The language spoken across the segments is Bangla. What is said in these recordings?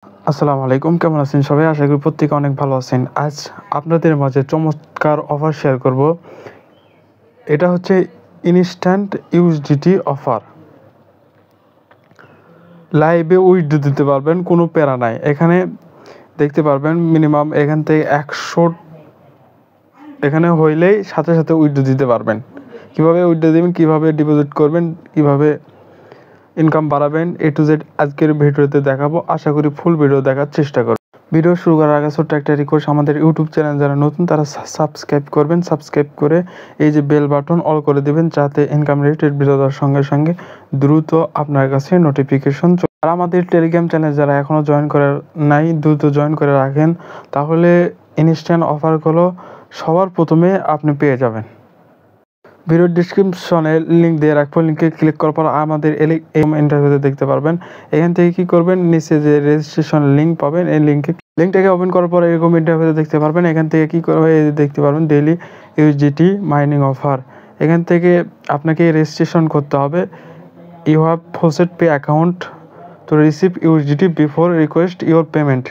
আসসালামু আলাইকুম, কেমন আছেন সবাই? আশা করি প্রত্যেকে অনেক ভালো আছেন। আজ আপনাদের মাঝে চমৎকার অফার শেয়ার করব। এটা হচ্ছে ইনস্ট্যান্ট ইউএসডিটি অফার। লাইভে উইথড্র দিতে পারবেন, কোনো প্যারা নাই। এখানে দেখতে পারবেন মিনিমাম এখান থেকে 100 এখানে হইলেই সাথে সাথে উইথড্র দিতে পারবেন। কীভাবে উইথড্র দেবেন, কীভাবে ডিপোজিট করবেন, কীভাবে ইনকাম বাড়াবেন, এ টু জেড আজকের ভিডিওতে দেখাবো। আশা করি ফুল ভিডিও দেখার চেষ্টা করবেন। ভিডিও শুরু করার আগে ছোট্ট একটা রিকোয়েস্ট, আমাদের ইউটিউব চ্যানেল যারা নতুন তারা সাবস্ক্রাইব করবেন। সাবস্ক্রাইব করে এই যে বেল বাটন অল করে দেবেন, যাতে ইনকাম রিলেটেড ভিডিও দেওয়ার সঙ্গে সঙ্গে দ্রুত আপনার কাছে নোটিফিকেশন চলে। আর আমাদের টেলিগ্রাম চ্যানেল যারা এখনও জয়েন করে নাই, দ্রুত জয়েন করে রাখেন, তাহলে ইনস্ট্যান্ট অফারগুলো সবার প্রথমে আপনি পেয়ে যাবেন। ভিডিওর ডিসক্রিপশনে লিঙ্ক দিয়ে রাখবো। লিঙ্কে ক্লিক করার পর আমাদের ইন্টারভিউতে দেখতে পারবেন। এখান থেকে কি করবেন, নিচে যে রেজিস্ট্রেশন লিঙ্ক পাবেন, এই লিঙ্কটাকে ওপেন করার পর এরকম ইন্টারভিউতে দেখতে পারবেন। এখান থেকে কি করবে, দেখতে পারবেন ডেইলি ইউএসডিটি মাইনিং অফার। এখান থেকে আপনাকে রেজিস্ট্রেশন করতে হবে। You have faucet pay account to receive USDT before request your payment.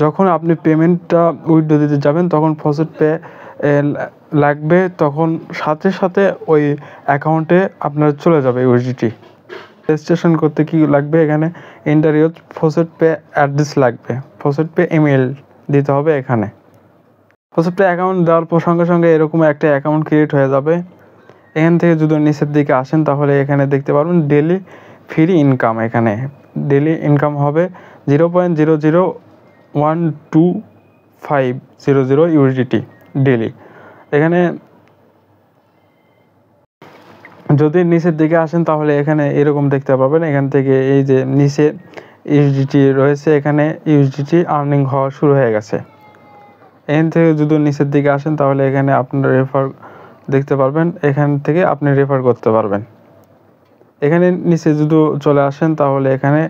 যখন আপনি পেমেন্টটা উইথড্র দিতে যাবেন তখন ফসেট পে লাগবে, তখন সাথে সাথে ওই অ্যাকাউন্টে আপনার চলে যাবে ইউএসডিটি। রেজিস্ট্রেশন করতে কি লাগবে, এখানে enter your faucet pay address লাগবে, ফসেট পে ইমেল দিতে হবে। এখানে ফসেট পে অ্যাকাউন্ট দেওয়ার পর সঙ্গে সঙ্গে এরকম একটা অ্যাকাউন্ট ক্রিয়েট হয়ে যাবে। এখান থেকে যদি নিচের দিকে আসেন তাহলে এখানে দেখতে পারবেন ডেলি ফ্রি ইনকাম। এখানে ডেলি ইনকাম হবে 0.0012500 ইউএসডিটি ডেলি। এখানে যদি নিচের দিকে আসেন তাহলে এখানে এরকম দেখতে পাবেন। এখান থেকে এই যে নিচে ইউএসডিটি রয়েছে, এখানে ইউএসডিটি আর্নিং হওয়া শুরু হয়ে গেছে। এখান থেকে যদি নিচের দিকে আসেন তাহলে এখানে আপনার রেফার দেখতে পারবেন, এখান থেকে আপনি রেফার করতে পারবেন। এখানে নিচে যদি চলে আসেন তাহলে এখানে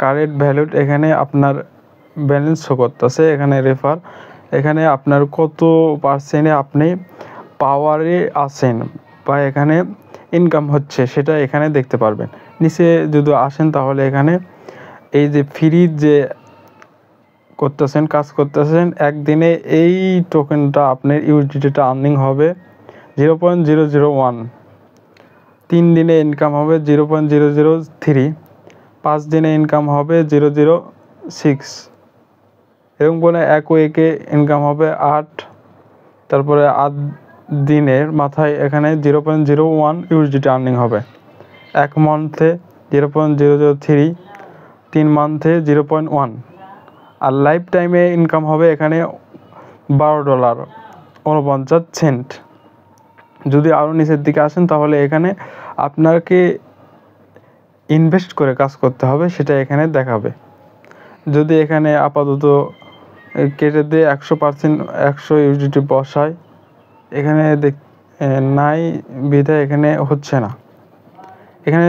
কারেন্ট ভ্যালু, এখানে আপনার ব্যালেন্স শো করতেছে। এখানে রেফার, এখানে আপনার কত পার্সেন্টে আপনি পাওয়ারে আছেন বা এখানে ইনকাম হচ্ছে সেটা এখানে দেখতে পারবেন। নিচে যদি আসেন তাহলে এখানে এই যে ফ্রি যে করতেছেন, কাজ করতেছেন, একদিনে এই টোকেনটা আপনার ইউএসডিটিটা আর্নিং হবে 0.001, 3 দিনে ইনকাম হবে 0.003, 5 দিনে ইনকাম হবে 0.006, এরকম করে এক উইকে ইনকাম হবে 8, তারপরে 8 দিনের মাথায় এখানে 0.01 ইউএসডিটি আর্নিং হবে। 1 মান্থে 0.003, 3 মান্থে 0.1, আর লাইফ টাইমে ইনকাম হবে এখানে $12.49। যদি আরও নিচের দিকে আসেন তাহলে এখানে আপনাকে ইনভেস্ট করে কাজ করতে হবে, সেটা এখানে দেখাবে। যদি এখানে আপাতত কেটে দিয়ে 100% 100 ইউএসডিটি বসায়, এখানে নাই বিধায় এখানে হচ্ছে না। এখানে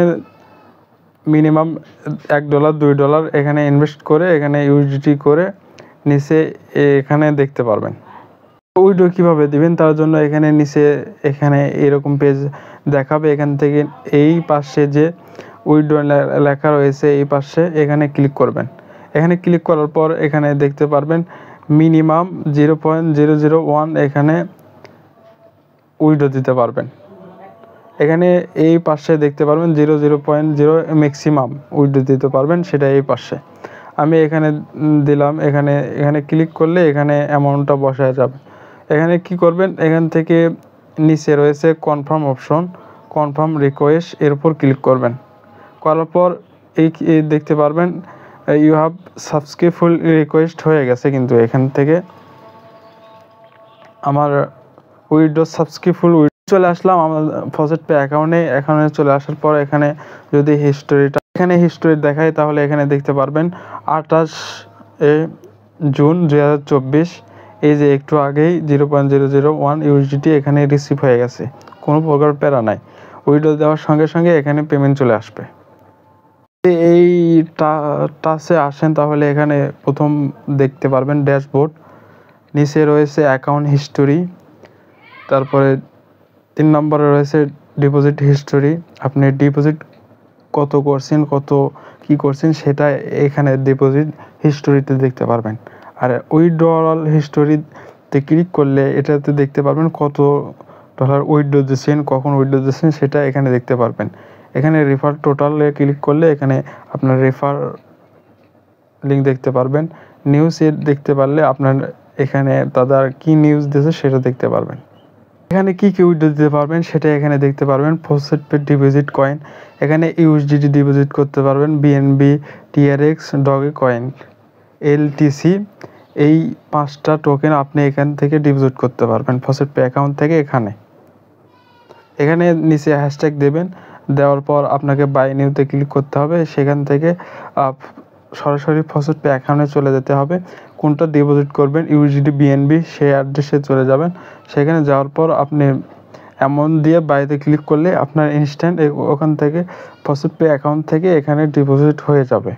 মিনিমাম $1 $2 এখানে ইনভেস্ট করে এখানে ইউএসডিটি করে নিচে এখানে দেখতে পারবেন। উইথড্র কীভাবে দিবেন তার জন্য এখানে নিচে এখানে এরকম পেজ দেখাবে। এখান থেকে এই পাশে যে উইথড্র লেখা রয়েছে এই পাশে এখানে ক্লিক করবেন। এখানে ক্লিক করার পর এখানে দেখতে পারবেন মিনিমাম 0.001 এখানে উইথড্র দিতে পারবেন। এখানে এই পাশে দেখতে পারবেন 0.0 ম্যাক্সিমাম উইথড্র দিতে পারবেন, সেটা এই পাশে আমি এখানে দিলাম। এখানে ক্লিক করলে এখানে অ্যামাউন্টটা বসায় যাবে। এখানে কি করবেন, এখান থেকে নিচে রয়েছে কনফার্ম অপশন, কনফার্ম রিকোয়েস্ট, এর উপর ক্লিক করবেন। করার পর এই দেখতে পারবেন ইউ হ্যাভ সাকসেসফুল রিকোয়েস্ট হয়ে গেছে। কিন্তু এখান থেকে আমার উইথড্র সাকসেসফুল চলে আসলাম আমার ফসেট পে অ্যাকাউন্টে। চলে আসার পর এখানে যদি হিস্টোরি দেখায় তাহলে এখানে দেখতে পারবেন 28 জুন 2024, এই যে একটু আগেই 0.001 ইউএসডিটি এখানে রিসিভ হয়ে গেছে। কোনো প্রকার প্যারা নাই, উইথড্র দেওয়ার সঙ্গে সঙ্গে এখানে পেমেন্ট চলে আসবে। এই টাচে আসেন তাহলে এখানে প্রথম দেখতে পারবেন ড্যাশবোর্ড, নিচে রয়েছে অ্যাকাউন্ট হিস্টোরি, তারপরে 3 নম্বরে রয়েছে ডিপোজিট হিস্টোরি। আপনি ডিপোজিট কত করছেন, কত কি করছেন সেটা এখানে ডিপোজিট হিস্টোরিতে দেখতে পারবেন। আর উইথড্রয়াল হিস্টোরিতে ক্লিক করলে এটাতে দেখতে পারবেন কত ডলার উইথড্র দিয়েছেন, কখন উইথড্র দিয়েছেন সেটা এখানে দেখতে পারবেন। এখানে রেফার টোটালে ক্লিক করলে এখানে আপনার রেফার লিঙ্ক দেখতে পারবেন। নিউজ এড দেখতে পারলে আপনার এখানে দাদা কি নিউজ দিয়েছে সেটা দেখতে পারবেন। এখানে কি উইথড্র দিতে পারবেন সেটা এখানে দেখতে পারবেন। পোস্টপেড ডিপোজিট কয়েন, এখানে ইউএসডিটি ডিপোজিট করতে পারবেন, বিএনবি, টিআরএক্স, ডগে কয়েন, এলটিসি, এই 5টা টোকেন আপনি এখান থেকে ডিপোজিট করতে পারবেন পোস্টপেড অ্যাকাউন্ট থেকে। এখানে নিচে হ্যাশট্যাগ দেবেন, দেওয়ার পর আপনাকে বাই নিউতে ক্লিক করতে হবে। সেখান থেকে সরাসরি পোস্টপেড অ্যাকাউন্টে চলে যেতে হবে। কোনটা ডিপোজিট করবেন ইউএসডি, বিএনবি, সেই অ্যাড্রেসে চলে যাবেন। সেখানে যাওয়ার পর আপনি অ্যামাউন্ট দিয়ে বাইতে ক্লিক করলে আপনার ইনস্ট্যান্ট ওখান থেকে পোস্টপেড অ্যাকাউন্ট থেকে এখানে ডিপোজিট হয়ে যাবে।